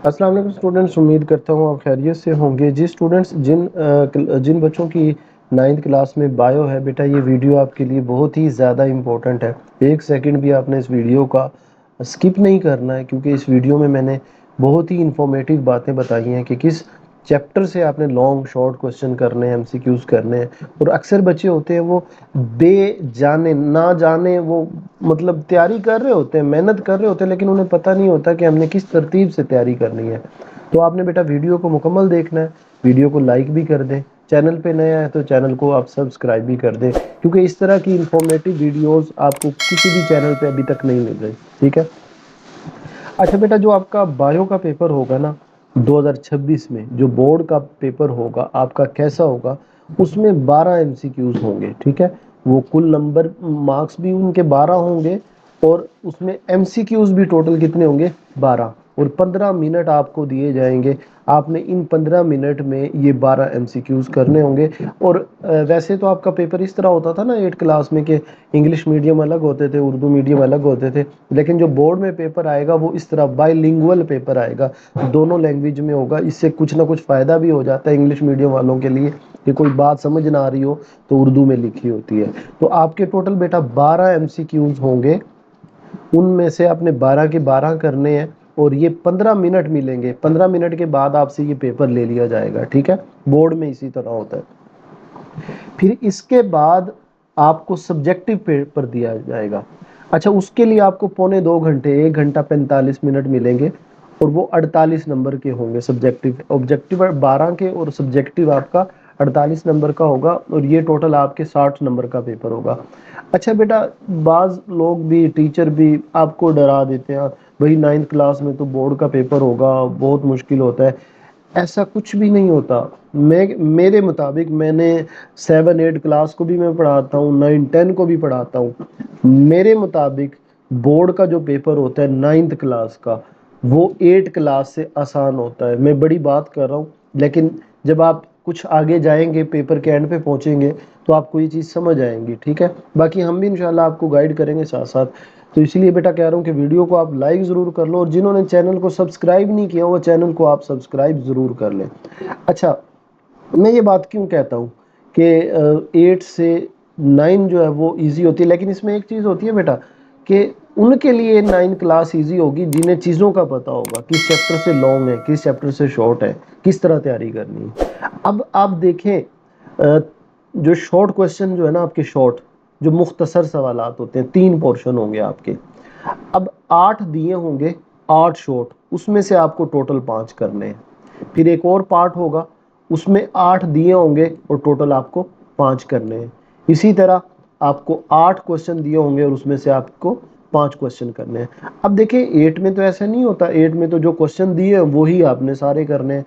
अस्सलाम वालेकुम स्टूडेंट्स, उम्मीद करता हूँ आप खैरियत से होंगे। जी स्टूडेंट्स, जिन बच्चों की 9th क्लास में बायो है बेटा, ये वीडियो आपके लिए बहुत ही ज़्यादा इम्पोर्टेंट है। एक सेकंड भी आपने इस वीडियो का स्किप नहीं करना है, क्योंकि इस वीडियो में मैंने बहुत ही इंफॉर्मेटिव बातें बताई हैं कि किस चैप्टर से आपने लॉन्ग शॉर्ट क्वेश्चन करने हैं, एमसीक्यूज करने हैं। और अक्सर बच्चे होते हैं वो जाने ना जाने वो मतलब तैयारी कर रहे होते हैं, मेहनत कर रहे होते हैं, लेकिन उन्हें पता नहीं होता कि हमने किस तरतीब से तैयारी करनी है। तो आपने बेटा वीडियो को मुकम्मल देखना है, वीडियो को लाइक भी कर दें, चैनल पे नया है तो चैनल को आप सब्सक्राइब भी कर दें, क्योंकि इस तरह की इंफॉर्मेटिव वीडियोस आपको किसी भी चैनल पे अभी तक नहीं मिल रही। ठीक है। अच्छा बेटा, जो आपका बायो का पेपर होगा ना 2026 में, जो बोर्ड का पेपर होगा आपका कैसा होगा, उसमें 12 एमसीक्यूज होंगे। ठीक है। वो कुल नंबर मार्क्स भी उनके 12 होंगे, और उसमें एमसीक्यूज भी टोटल कितने होंगे, 12। और 15 मिनट आपको दिए जाएंगे। आपने इन 15 मिनट में ये 12 एमसीक्यूज करने होंगे। और वैसे तो आपका पेपर इस तरह होता था ना 8 क्लास में, कि इंग्लिश मीडियम अलग होते थे, उर्दू मीडियम अलग होते थे। लेकिन जो बोर्ड में पेपर आएगा वो इस तरह बाइलिंगुअल पेपर आएगा, दोनों लैंग्वेज में होगा। इससे कुछ ना कुछ फ़ायदा भी हो जाता है इंग्लिश मीडियम वालों के लिए, कि कोई बात समझ ना आ रही हो तो उर्दू में लिखी होती है। तो आपके टोटल बेटा 12 एमसीक्यूज होंगे, उनमें से आपने 12 के 12 करने हैं। और ये 15 मिनट मिलेंगे, 15 मिनट के बाद आपसे ये पेपर ले लिया जाएगा। ठीक है। बोर्ड में इसी तरह होता है। फिर इसके बाद आपको सब्जेक्टिव पेपर दिया जाएगा। अच्छा, उसके लिए आपको पौने 2 घंटे, 1 घंटा 45 मिनट मिलेंगे, और वो 48 नंबर के होंगे। सब्जेक्टिव ऑब्जेक्टिव 12 के, और सब्जेक्टिव आपका 48 नंबर का होगा, और ये टोटल आपके 60 नंबर का पेपर होगा। अच्छा बेटा, बाज लोग भी, टीचर भी आपको डरा देते हैं, भाई 9th क्लास में तो बोर्ड का पेपर होगा, बहुत मुश्किल होता है। ऐसा कुछ भी नहीं होता। मेरे मुताबिक, मैंने 7 8 क्लास को भी मैं पढ़ाता हूँ, 9 10 को भी पढ़ाता हूँ। मेरे मुताबिक बोर्ड का जो पेपर होता है 9th क्लास का, वो 8 क्लास से आसान होता है। मैं बड़ी बात कर रहा हूँ, लेकिन जब आप कुछ आगे जाएंगे, पेपर के एंड पे पहुंचेंगे, तो आपको ये चीज़ समझ आएंगी। ठीक है। बाकी हम भी इंशाल्लाह आपको गाइड करेंगे साथ साथ। तो इसलिए बेटा कह रहा हूँ कि वीडियो को आप लाइक ज़रूर कर लो, और जिन्होंने चैनल को सब्सक्राइब नहीं किया वो चैनल को आप सब्सक्राइब ज़रूर कर लें। अच्छा, मैं ये बात क्यों कहता हूँ कि 8 से 9 जो है वो इजी होती है, लेकिन इसमें एक चीज़ होती है बेटा, कि उनके लिए 9 क्लास इजी होगी जिन्हें चीज़ों का पता होगा, किस चैप्टर से लॉन्ग है, किस चैप्टर से शॉर्ट है, किस तरह तैयारी करनी है। अब आप देखें, जो शॉर्ट क्वेश्चन जो है ना आपके, शॉर्ट जो मुख्तसर सवालात होते हैं, 3 पोर्शन होंगे आपके। अब 8 दिए होंगे, 8 शॉर्ट, उसमें से आपको टोटल 5 करने हैं। फिर एक और पार्ट होगा, उसमें 8 दिए होंगे और टोटल आपको 5 करने हैं। इसी तरह आपको 8 क्वेश्चन दिए होंगे और उसमें से आपको 5 क्वेश्चन करने हैं। अब देखिए 8 में तो ऐसा नहीं होता, 8 में तो जो क्वेश्चन दिए हैं वही आपने सारे करने हैं।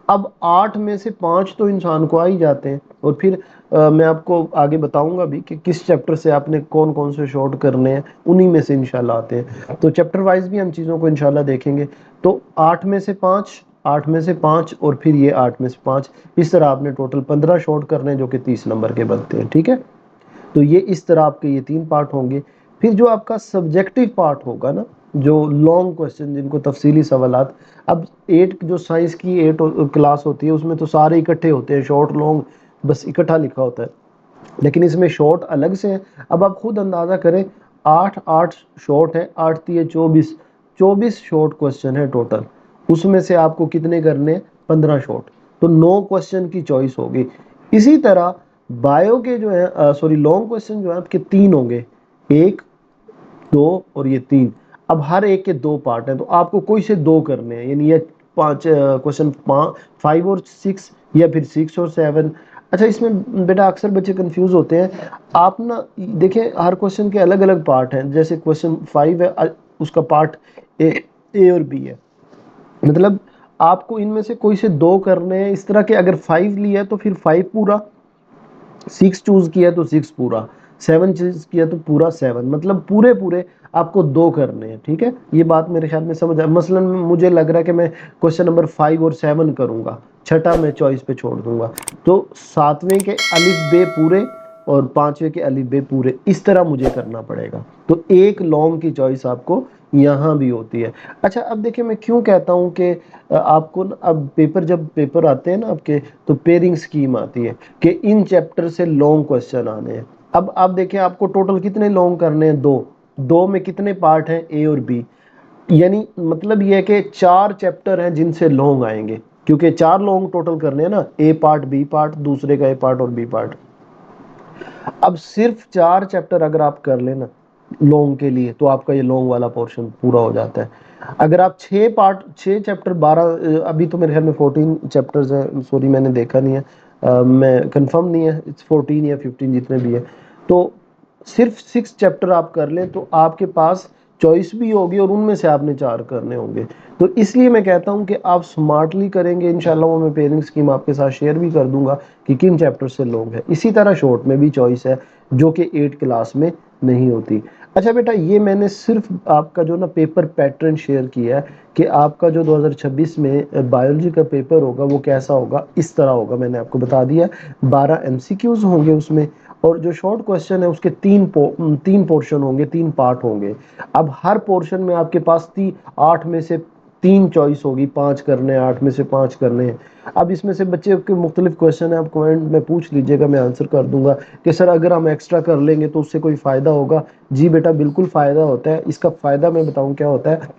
अब 8 में से 5 तो इंसान को आ ही जाते हैं, और फिर मैं आपको आगे बताऊंगा भी कि किस चैप्टर से आपने कौन कौन से शॉर्ट करने हैं, उन्हीं में से इंशाल्लाह आते हैं। तो चैप्टर वाइज भी हम चीज़ों को इंशाल्लाह देखेंगे। तो 8 में से 5, 8 में से 5, और फिर ये 8 में से 5, इस तरह आपने टोटल 15 शॉर्ट करने हैं, जो कि 30 नंबर के बनते हैं। ठीक है। तो ये इस तरह आपके ये 3 पार्ट होंगे। फिर जो आपका सब्जेक्टिव पार्ट होगा ना, जो लॉन्ग क्वेश्चन, जिनको तफसीली सवालात, अब 8 जो साइंस की 8 क्लास होती है उसमें तो सारे इकट्ठे होते हैं, शॉर्ट लॉन्ग बस इकट्ठा लिखा होता है। लेकिन इसमें शॉर्ट अलग से है। अब आप खुद अंदाजा करें, 8 8 शॉर्ट है, 8 3 24, 24 शॉर्ट क्वेश्चन है टोटल। उसमें से आपको कितने करने हैं, 15 शॉर्ट। तो 9 क्वेश्चन की चॉइस होगी। इसी तरह बायो के जो है, सॉरी, लॉन्ग क्वेश्चन जो है आपके 3 होंगे, 1 2 और ये 3। अब हर एक के 2 पार्ट हैं, तो आपको कोई से 2 करने हैं, यानी ये 5 क्वेश्चन, 5 और 6, या फिर 6 और 7। अच्छा, इसमें बेटा अक्सर बच्चे कंफ्यूज होते हैं। आप ना देखिए, हर क्वेश्चन के अलग अलग पार्ट हैं। जैसे क्वेश्चन 5 है, उसका पार्ट ए और बी है। मतलब आपको इनमें से कोई से 2 करने हैं। इस तरह के अगर 5 लिया है तो फिर 5 पूरा, 6 चूज किया तो 6 पूरा, 7 चूज किया तो पूरा 7, मतलब पूरे पूरे आपको 2 करने हैं। ठीक है। ये बात मेरे ख्याल में समझ आए। मसलन मुझे लग रहा है कि मैं क्वेश्चन नंबर 5 और 7 करूंगा, छठा मैं चॉइस पे छोड़ दूंगा। तो 7वें के अलिफ बे पूरे, और पांचवे के अलिफ बे पूरे, इस तरह मुझे करना पड़ेगा। तो एक लॉन्ग की चॉइस आपको यहाँ भी होती है। अच्छा, अब देखिए मैं क्यों कहता हूँ कि आपको अब जब पेपर आते हैं ना आपके, तो पेयरिंग स्कीम आती है कि इन चैप्टर से लॉन्ग क्वेश्चन आने हैं। अब आप देखिए आपको टोटल कितने लॉन्ग करने हैं, दो। दो में कितने पार्ट हैं, ए और बी, यानी मतलब ये है कि चार चैप्टर हैं जिनसे लॉन्ग आएंगे, क्योंकि चार लॉन्ग टोटल करने हैं ना, ए पार्ट, बी पार्ट, दूसरे का ए पार्ट और बी पार्ट। अब सिर्फ चार चैप्टर अगर आप कर लेना लॉन्ग के लिए, तो आपका ये लॉन्ग वाला पोर्शन पूरा हो जाता है। अगर आप छः चैप्टर 12, अभी तो मेरे ख्याल में 14 चैप्टर्स हैं, सॉरी मैंने देखा नहीं है, मैं कंफर्म नहीं है, इट्स 14 या 15 जितने भी है। तो सिर्फ 6 चैप्टर आप कर लें तो आपके पास चॉइस भी होगी और उनमें से आपने चार करने होंगे। तो इसलिए मैं कहता हूँ कि आप स्मार्टली करेंगे इंशाल्लाह, वो मैं पेयरिंग स्कीम आपके साथ शेयर भी कर दूंगा कि किन चैप्टर से लॉन्ग है। इसी तरह शॉर्ट में भी चॉइस है जो कि 8 क्लास में नहीं होती। अच्छा बेटा, ये मैंने सिर्फ आपका जो ना पेपर पैटर्न शेयर किया है कि आपका जो 2026 में बायोलॉजी का पेपर होगा वो कैसा होगा, इस तरह होगा, मैंने आपको बता दिया। 12 एमसीक्यूज होंगे उसमें, और जो शॉर्ट क्वेश्चन है उसके तीन पोर्शन होंगे, तीन पार्ट होंगे। अब हर पोर्शन में आपके पास 8 में से 3 चॉइस होगी, 5 करने हैं, 8 में से 5 करने हैं। अब इसमें से बच्चे के मुख्तलिफ क्वेश्चन है, आप कमेंट में पूछ लीजिएगा, मैं आंसर कर दूंगा कि सर अगर हम एक्स्ट्रा कर लेंगे तो उससे कोई फ़ायदा होगा। जी बेटा, बिल्कुल फ़ायदा होता है। इसका फ़ायदा मैं बताऊं क्या होता है।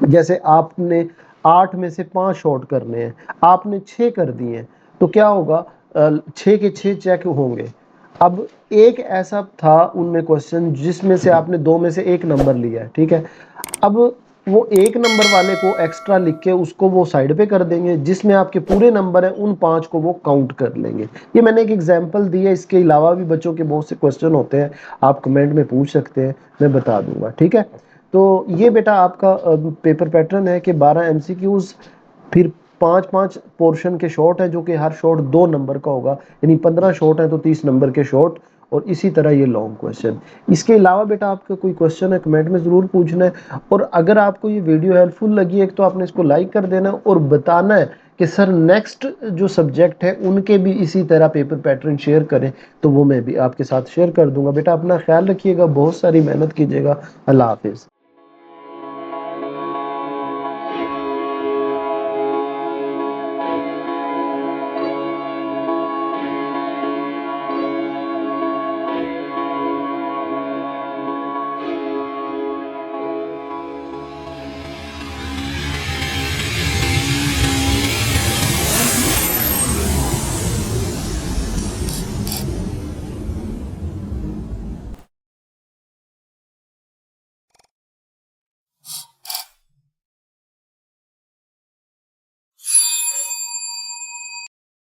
जैसे आपने 8 में से 5 शॉर्ट करने हैं, आपने 6 कर दिए हैं, तो क्या होगा, 6 के 6 चेक होंगे। अब एक ऐसा था उनमें क्वेश्चन जिसमें से आपने 2 में से 1 नंबर लिया है, ठीक है। अब वो 1 नंबर वाले को एक्स्ट्रा लिख के उसको वो साइड पे कर देंगे, जिसमें आपके पूरे नंबर हैं उन 5 को वो काउंट कर लेंगे। ये मैंने एक एग्जांपल दी है, इसके अलावा भी बच्चों के बहुत से क्वेश्चन होते हैं, आप कमेंट में पूछ सकते हैं, मैं बता दूंगा, ठीक है। तो ये बेटा आपका पेपर पैटर्न है कि 12 एमसीक्यूज, फिर 5-5 पोर्शन के शॉर्ट है जो कि हर शॉर्ट 2 नंबर का होगा, यानी 15 शॉर्ट है तो 30 नंबर के शॉर्ट, और इसी तरह ये लॉन्ग क्वेश्चन। इसके अलावा बेटा आपका कोई क्वेश्चन है कमेंट में ज़रूर पूछना है, और अगर आपको ये वीडियो हेल्पफुल लगी है तो आपने इसको लाइक कर देना है और बताना है कि सर नेक्स्ट जो सब्जेक्ट है उनके भी इसी तरह पेपर पैटर्न शेयर करें, तो वो मैं भी आपके साथ शेयर कर दूंगा। बेटा अपना ख्याल रखिएगा, बहुत सारी मेहनत कीजिएगा। अल्लाह हाफिज़।